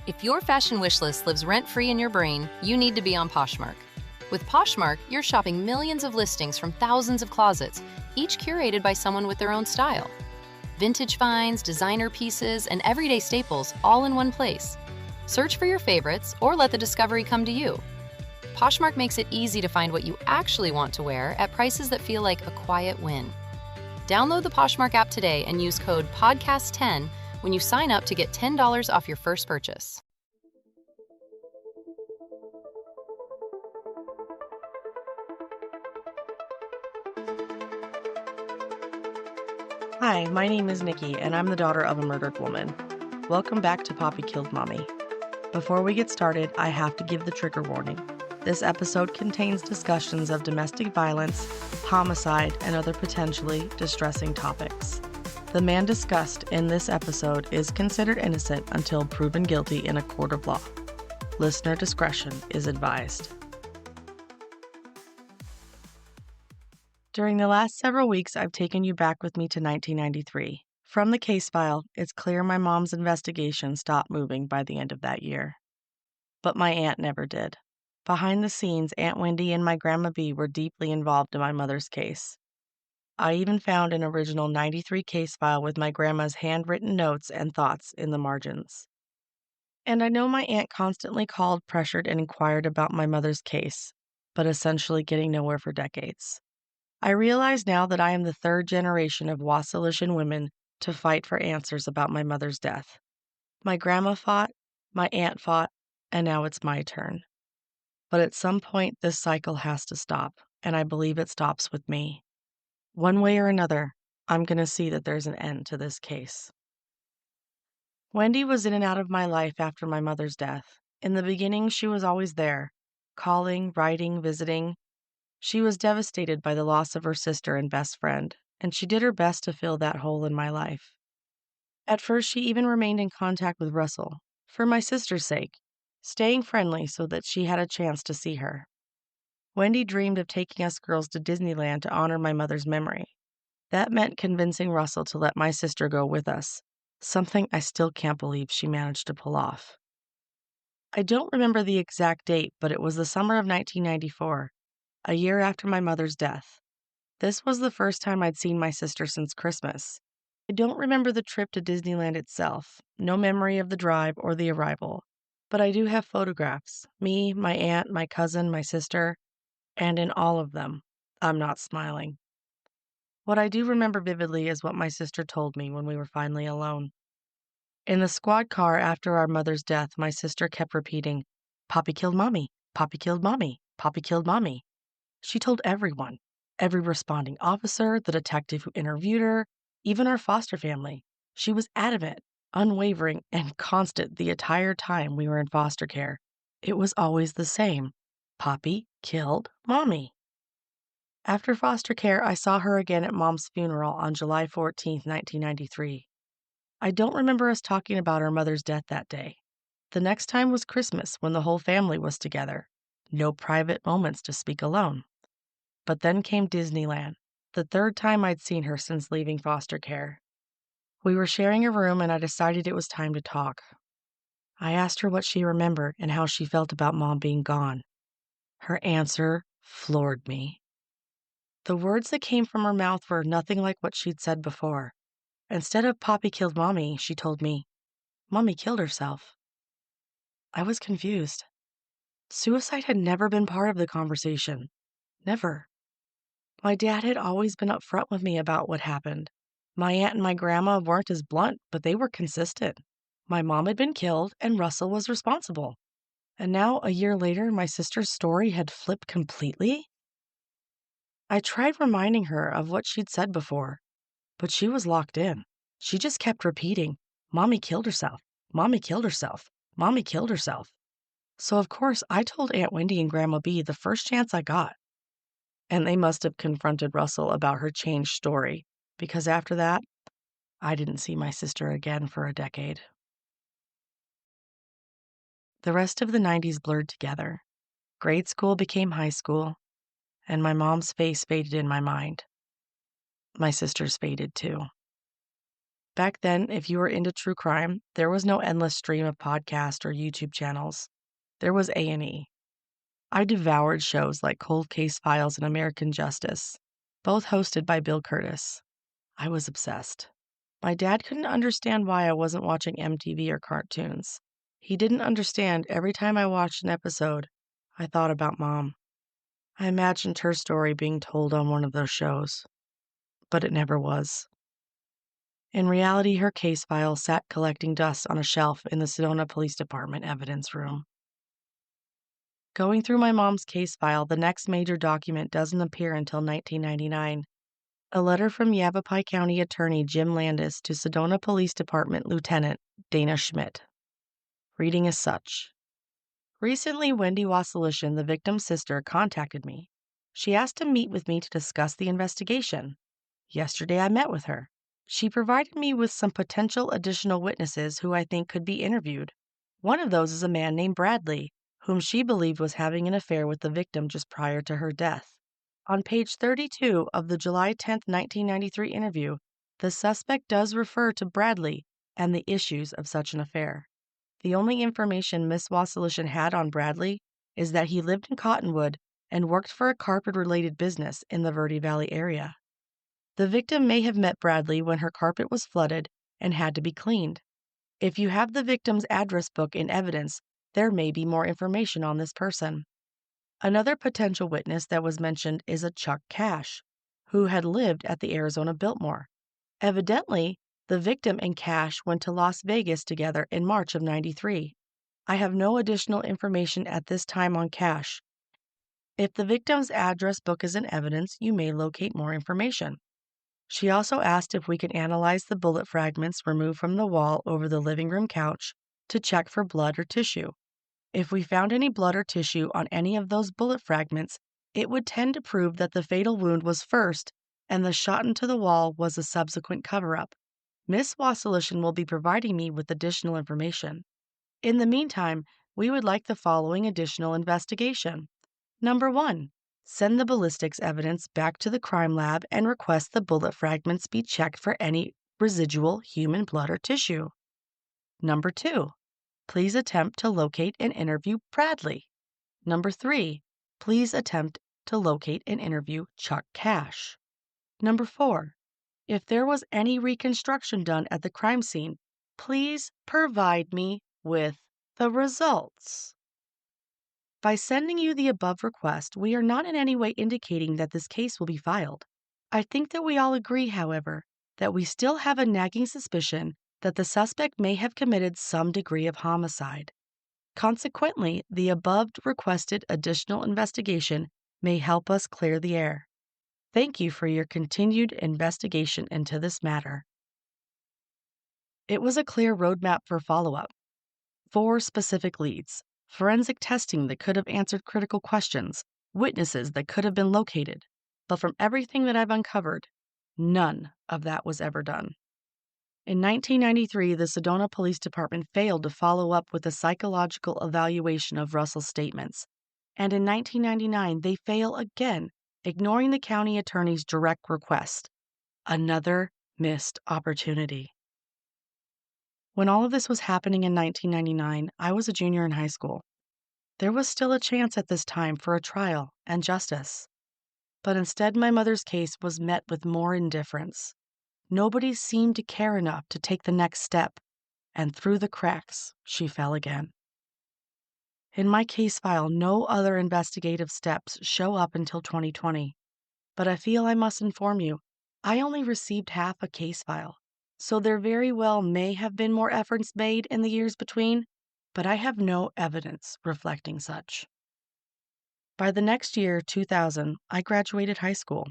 If your fashion wish list lives rent-free in your brain, you need to be on Poshmark. With Poshmark, you're shopping millions of listings from thousands of closets, each curated by someone with their own style. Vintage finds, designer pieces, and everyday staples all in one place. Search for your favorites or let the discovery come to you. Poshmark makes it easy to find what you actually want to wear at prices that feel like a quiet win. Download the Poshmark app today and use code PODCAST10 when you sign up to get $10 off your first purchase. Hi, my name is Nikki, and I'm the daughter of a murdered woman. Welcome back to Papi Killed Mommy. Before we get started, I have to give the trigger warning. This episode contains discussions of domestic violence, homicide, and other potentially distressing topics. The man discussed in this episode is considered innocent until proven guilty in a court of law. Listener discretion is advised. During the last several weeks, I've taken you back with me to 1993. From the case file, it's clear my mom's investigation stopped moving by the end of that year. But my aunt never did. Behind the scenes, Aunt Wendy and my Grandma Bea were deeply involved in my mother's case. I even found an original 93 case file with my grandma's handwritten notes and thoughts in the margins. And I know my aunt constantly called, pressured, and inquired about my mother's case, but essentially getting nowhere for decades. I realize now that I am the third generation of Wasilishin women to fight for answers about my mother's death. My grandma fought, my aunt fought, and now it's my turn. But at some point, this cycle has to stop, and I believe it stops with me. One way or another, I'm going to see that there's an end to this case. Wendy was in and out of my life after my mother's death. In the beginning, she was always there, calling, writing, visiting. She was devastated by the loss of her sister and best friend, and she did her best to fill that hole in my life. At first, she even remained in contact with Russell, for my sister's sake, staying friendly so that she had a chance to see her. Wendy dreamed of taking us girls to Disneyland to honor my mother's memory. That meant convincing Russell to let my sister go with us, something I still can't believe she managed to pull off. I don't remember the exact date, but it was the summer of 1994, a year after my mother's death. This was the first time I'd seen my sister since Christmas. I don't remember the trip to Disneyland itself, no memory of the drive or the arrival, but I do have photographs, me, my aunt, my cousin, my sister, and in all of them, I'm not smiling. What I do remember vividly is what my sister told me when we were finally alone. In the squad car after our mother's death, my sister kept repeating, "Papi killed Mommy, Papi killed Mommy, Papi killed Mommy." She told everyone, every responding officer, the detective who interviewed her, even our foster family. She was adamant, unwavering, and constant the entire time we were in foster care. It was always the same. Papi killed Mommy. After foster care, I saw her again at Mom's funeral on July 14th, 1993. I don't remember us talking about our mother's death that day. The next time was Christmas when the whole family was together. No private moments to speak alone. But then came Disneyland, the third time I'd seen her since leaving foster care. We were sharing a room and I decided it was time to talk. I asked her what she remembered and how she felt about Mom being gone. Her answer floored me. The words that came from her mouth were nothing like what she'd said before. Instead of Papi killed Mommy, she told me, Mommy killed herself. I was confused. Suicide had never been part of the conversation. Never. My dad had always been upfront with me about what happened. My aunt and my grandma weren't as blunt, but they were consistent. My mom had been killed and Russell was responsible. And now, a year later, my sister's story had flipped completely? I tried reminding her of what she'd said before, but she was locked in. She just kept repeating, Mommy killed herself, Mommy killed herself, Mommy killed herself. So of course, I told Aunt Wendy and Grandma Bea the first chance I got. And they must have confronted Russell about her changed story, because after that, I didn't see my sister again for a decade. The rest of the 90s blurred together. Grade school became high school, and my mom's face faded in my mind. My sister's faded too. Back then, if you were into true crime, there was no endless stream of podcasts or YouTube channels. There was A&E. I devoured shows like Cold Case Files and American Justice, both hosted by Bill Curtis. I was obsessed. My dad couldn't understand why I wasn't watching MTV or cartoons. He didn't understand every time I watched an episode, I thought about Mom. I imagined her story being told on one of those shows, but it never was. In reality, her case file sat collecting dust on a shelf in the Sedona Police Department evidence room. Going through my mom's case file, the next major document doesn't appear until 1999. A letter from Yavapai County Attorney Jim Landis to Sedona Police Department Lieutenant Dana Schmidt. Reading as such. Recently, Wendy Wasilishin, the victim's sister, contacted me. She asked to meet with me to discuss the investigation. Yesterday, I met with her. She provided me with some potential additional witnesses who I think could be interviewed. One of those is a man named Bradley, whom she believed was having an affair with the victim just prior to her death. On page 32 of the July 10, 1993 interview, the suspect does refer to Bradley and the issues of such an affair. The only information Miss Wasilishin had on Bradley is that he lived in Cottonwood and worked for a carpet-related business in the Verde Valley area. The victim may have met Bradley when her carpet was flooded and had to be cleaned. If you have the victim's address book in evidence, there may be more information on this person. Another potential witness that was mentioned is a Chuck Cash, who had lived at the Arizona Biltmore. Evidently, the victim and Cash went to Las Vegas together in March of '93. I have no additional information at this time on Cash. If the victim's address book is in evidence, you may locate more information. She also asked if we could analyze the bullet fragments removed from the wall over the living room couch to check for blood or tissue. If we found any blood or tissue on any of those bullet fragments, it would tend to prove that the fatal wound was first and the shot into the wall was a subsequent cover-up. Miss Wasilishin will be providing me with additional information. In the meantime, we would like the following additional investigation. Number 1. Send the ballistics evidence back to the crime lab and request the bullet fragments be checked for any residual human blood or tissue. Number 2. Please attempt to locate and interview Bradley. Number 3. Please attempt to locate and interview Chuck Cash. Number 4. If there was any reconstruction done at the crime scene, please provide me with the results. By sending you the above request, we are not in any way indicating that this case will be filed. I think that we all agree, however, that we still have a nagging suspicion that the suspect may have committed some degree of homicide. Consequently, the above requested additional investigation may help us clear the air. Thank you for your continued investigation into this matter. It was a clear roadmap for follow-up. 4 specific leads. Forensic testing that could have answered critical questions, witnesses that could have been located. But from everything that I've uncovered, none of that was ever done. In 1993, the Sedona Police Department failed to follow up with a psychological evaluation of Russell's statements. And in 1999, they fail again, ignoring the county attorney's direct request. Another missed opportunity. When all of this was happening in 1999, I was a junior in high school. There was still a chance at this time for a trial and justice. But instead, my mother's case was met with more indifference. Nobody seemed to care enough to take the next step, and through the cracks, she fell again. In my case file, no other investigative steps show up until 2020. But I feel I must inform you, I only received half a case file. So there very well may have been more efforts made in the years between, but I have no evidence reflecting such. By the next year, 2000, I graduated high school,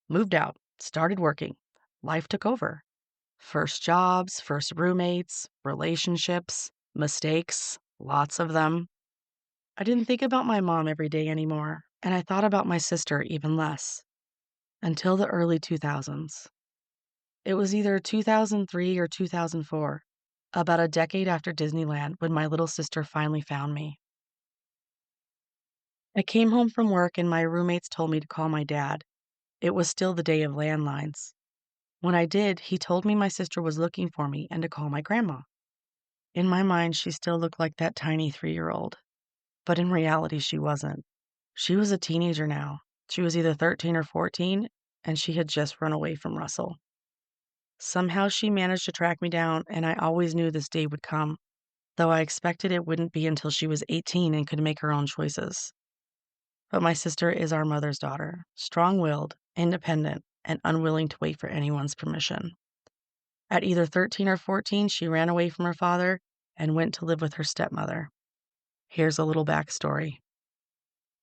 moved out, started working. Life took over. First jobs, first roommates, relationships, mistakes, lots of them. I didn't think about my mom every day anymore, and I thought about my sister even less. Until the early 2000s. It was either 2003 or 2004, about a decade after Disneyland, when my little sister finally found me. I came home from work and my roommates told me to call my dad. It was still the day of landlines. When I did, he told me my sister was looking for me and to call my grandma. In my mind, she still looked like that tiny 3-year-old, but in reality, she wasn't. She was a teenager now. She was either 13 or 14, and she had just run away from Russell. Somehow she managed to track me down, and I always knew this day would come, though I expected it wouldn't be until she was 18 and could make her own choices. But my sister is our mother's daughter, strong-willed, independent, and unwilling to wait for anyone's permission. At either 13 or 14, she ran away from her father and went to live with her stepmother. Here's a little backstory.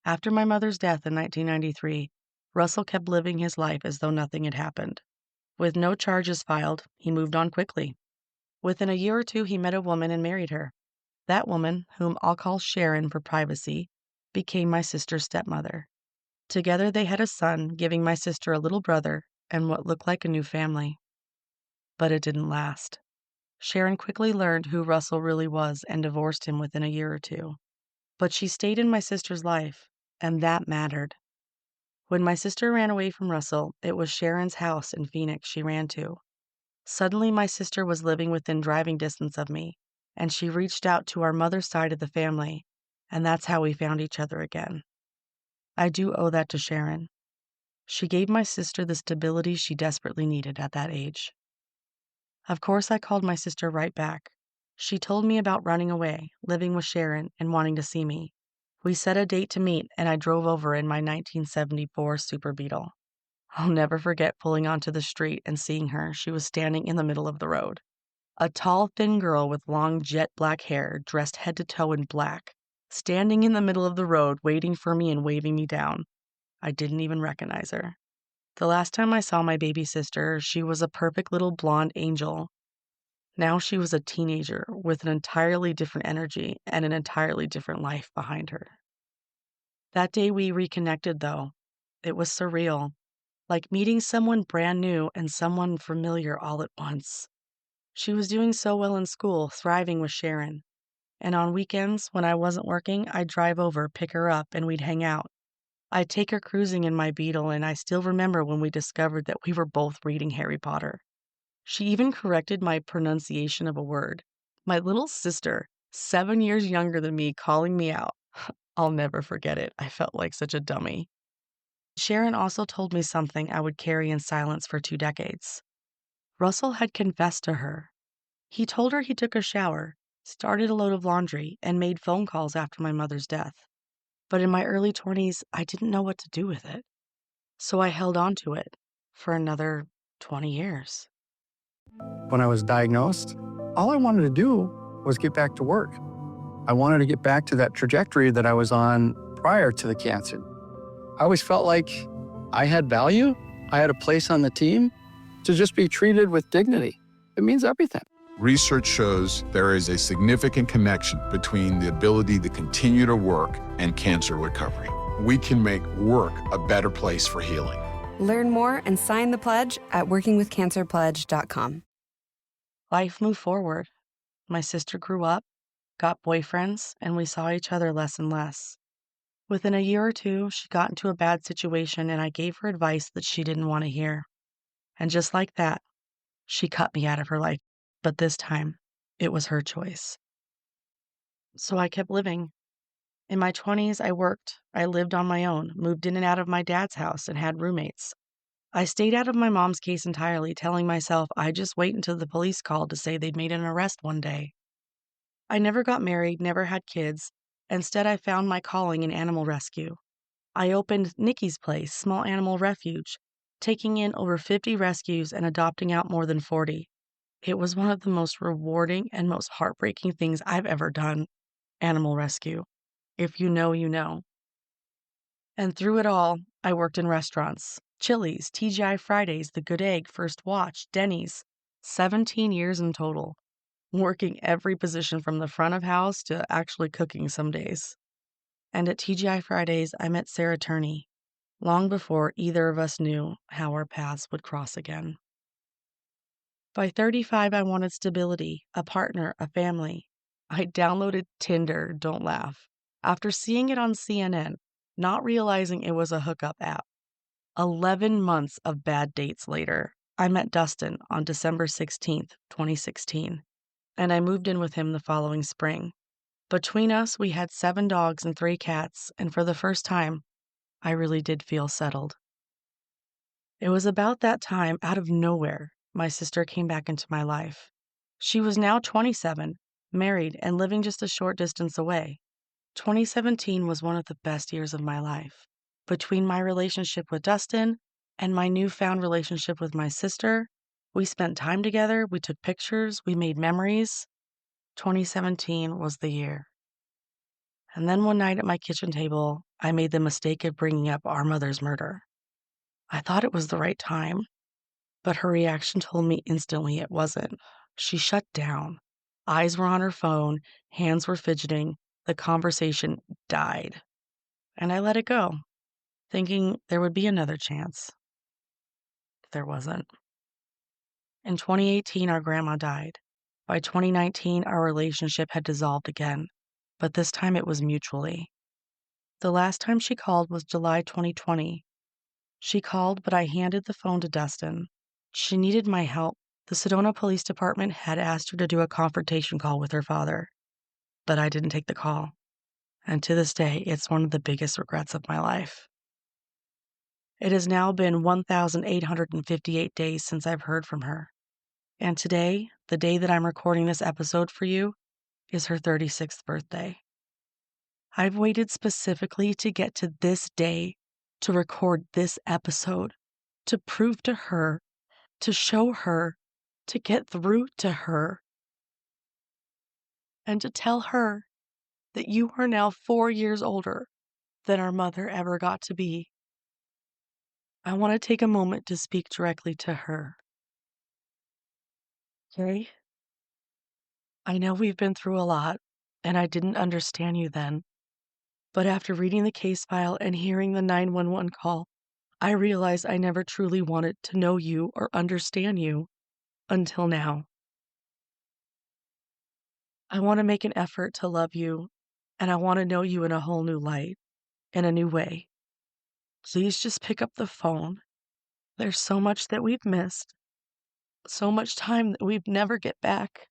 After my mother's death in 1993, Russell kept living his life as though nothing had happened. With no charges filed, he moved on quickly. Within a year or two, he met a woman and married her. That woman, whom I'll call Sharon for privacy, became my sister's stepmother. Together they had a son, giving my sister a little brother and what looked like a new family. But it didn't last. Sharon quickly learned who Russell really was and divorced him within a year or two. But she stayed in my sister's life, and that mattered. When my sister ran away from Russell, it was Sharon's house in Phoenix she ran to. Suddenly, my sister was living within driving distance of me, and she reached out to our mother's side of the family, and that's how we found each other again. I do owe that to Sharon. She gave my sister the stability she desperately needed at that age. Of course, I called my sister right back. She told me about running away, living with Sharon, and wanting to see me. We set a date to meet, and I drove over in my 1974 Super Beetle. I'll never forget pulling onto the street and seeing her. She was standing in the middle of the road. A tall, thin girl with long, jet black hair, dressed head to toe in black, standing in the middle of the road, waiting for me and waving me down. I didn't even recognize her. The last time I saw my baby sister, she was a perfect little blonde angel. Now she was a teenager with an entirely different energy and an entirely different life behind her. That day we reconnected, though. It was surreal, like meeting someone brand new and someone familiar all at once. She was doing so well in school, thriving with Sharon. And on weekends, when I wasn't working, I'd drive over, pick her up, and we'd hang out. I'd take her cruising in my Beetle, and I still remember when we discovered that we were both reading Harry Potter. She even corrected my pronunciation of a word. My little sister, 7 years younger than me, calling me out. I'll never forget it. I felt like such a dummy. Sharon also told me something I would carry in silence for 2 decades. Russell had confessed to her. He told her he took a shower, started a load of laundry, and made phone calls after my mother's death. But in my early 20s, I didn't know what to do with it. So I held on to it for another 20 years. When I was diagnosed, all I wanted to do was get back to work. I wanted to get back to that trajectory that I was on prior to the cancer. I always felt like I had value, I had a place on the team to just be treated with dignity. It means everything. Research shows there is a significant connection between the ability to continue to work and cancer recovery. We can make work a better place for healing. Learn more and sign the pledge at workingwithcancerpledge.com. Life moved forward. My sister grew up, got boyfriends, and we saw each other less and less. Within a year or two, she got into a bad situation, and I gave her advice that she didn't want to hear. And just like that, she cut me out of her life. But this time, it was her choice. So I kept living. In my 20s, I worked. I lived on my own, moved in and out of my dad's house, and had roommates. I stayed out of my mom's case entirely, telling myself I'd just wait until the police called to say they'd made an arrest one day. I never got married, never had kids. Instead, I found my calling in animal rescue. I opened Nikki's Place, small animal refuge, taking in over 50 rescues and adopting out more than 40. It was one of the most rewarding and most heartbreaking things I've ever done, animal rescue. If you know, you know. And through it all, I worked in restaurants, Chili's, TGI Fridays, The Good Egg, First Watch, Denny's, 17 years in total, working every position from the front of house to actually cooking some days. And at TGI Fridays, I met Sarah Turney, long before either of us knew how our paths would cross again. By 35, I wanted stability, a partner, a family. I downloaded Tinder, don't laugh, after seeing it on CNN, not realizing it was a hookup app. 11 months of bad dates later, I met Dustin on December 16th, 2016, and I moved in with him the following spring. Between us, we had 7 dogs and 3 cats, and for the first time, I really did feel settled. It was about that time, out of nowhere, my sister came back into my life. She was now 27, married, and living just a short distance away. 2017 was one of the best years of my life. Between my relationship with Dustin and my newfound relationship with my sister, we spent time together, we took pictures, we made memories. 2017 was the year. And then one night at my kitchen table, I made the mistake of bringing up our mother's murder. I thought it was the right time, but her reaction told me instantly it wasn't. She shut down. Eyes were on her phone, hands were fidgeting, the conversation died. And I let it go, thinking there would be another chance. There wasn't. In 2018, our grandma died. By 2019, our relationship had dissolved again, but this time it was mutually. The last time she called was July 2020. She called, but I handed the phone to Dustin. She needed my help. The Sedona Police Department had asked her to do a confrontation call with her father, but I didn't take the call. And to this day, it's one of the biggest regrets of my life. It has now been 1,858 days since I've heard from her. And today, the day that I'm recording this episode for you, is her 36th birthday. I've waited specifically to get to this day to record this episode, to prove to her, to show her, to get through to her, and to tell her that you are now 4 years older than our mother ever got to be. I want to take a moment to speak directly to her. Okay? I know we've been through a lot, and I didn't understand you then. But after reading the case file and hearing the 911 call, I realized I never truly wanted to know you or understand you until now. I want to make an effort to love you, and I want to know you in a whole new light, in a new way. Please just pick up the phone. There's so much that we've missed, so much time that we'd never get back.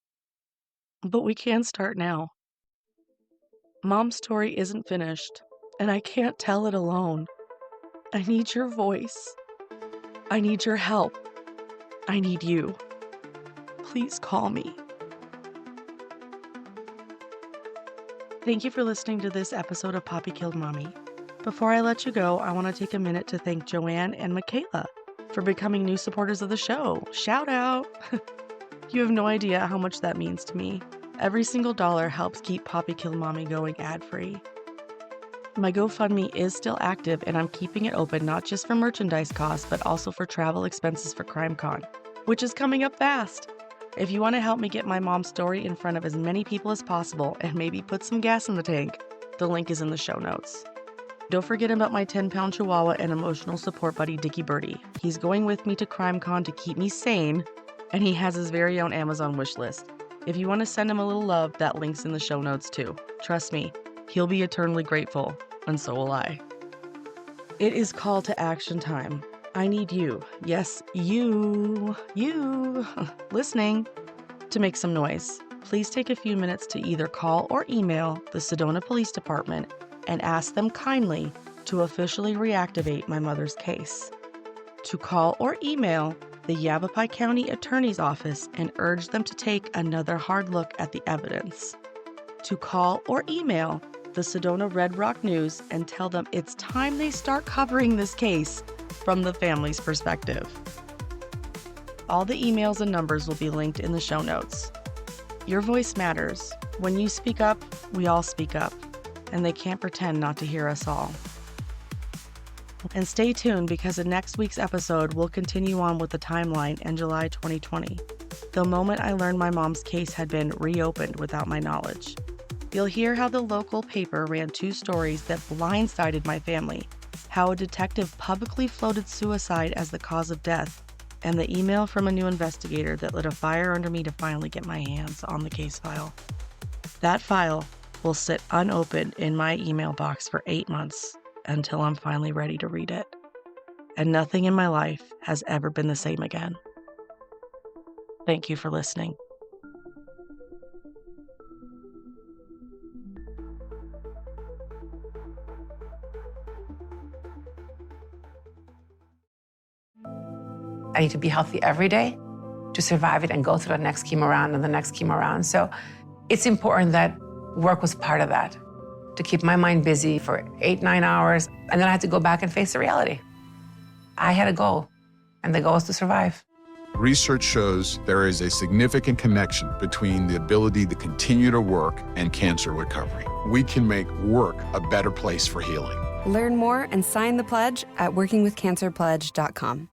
But we can start now. Mom's story isn't finished, and I can't tell it alone. I need your voice. I need your help. I need you. Please call me. Thank you for listening to this episode of Papi Killed Mommy. Before I let you go, I want to take a minute to thank Joanne and Michaela for becoming new supporters of the show. Shout out! You have no idea how much that means to me. Every single dollar helps keep Papi Killed Mommy going ad-free. My GoFundMe is still active, and I'm keeping it open not just for merchandise costs, but also for travel expenses for CrimeCon, which is coming up fast. If you want to help me get my mom's story in front of as many people as possible and maybe put some gas in the tank, the link is in the show notes. Don't forget about my 10-pound chihuahua and emotional support buddy, Dickie Birdie. He's going with me to CrimeCon to keep me sane, and he has his very own Amazon wish list. If you want to send him a little love, that link's in the show notes too. Trust me, he'll be eternally grateful, and so will I. It is call to action time. I need you, yes, you, listening, to make some noise. Please take a few minutes to either call or email the Sedona Police Department and ask them kindly to officially reactivate my mother's case. To call or email the Yavapai County Attorney's Office and urge them to take another hard look at the evidence. To call or email the Sedona Red Rock News and tell them it's time they start covering this case from the family's perspective. All the emails and numbers will be linked in the show notes. Your voice matters. When you speak up, we all speak up, and they can't pretend not to hear us all. And stay tuned, because in next week's episode, we'll continue on with the timeline in July 2020, the moment I learned my mom's case had been reopened without my knowledge. You'll hear how the local paper ran 2 stories that blindsided my family, how a detective publicly floated suicide as the cause of death, and the email from a new investigator that lit a fire under me to finally get my hands on the case file. That file will sit unopened in my email box for 8 months until I'm finally ready to read it. And nothing in my life has ever been the same again. Thank you for listening. I need to be healthy every day to survive it and go through the next chemo round and the next chemo round. So it's important that work was part of that, to keep my mind busy for 8-9 hours. And then I had to go back and face the reality. I had a goal, and the goal is to survive. Research shows there is a significant connection between the ability to continue to work and cancer recovery. We can make work a better place for healing. Learn more and sign the pledge at workingwithcancerpledge.com.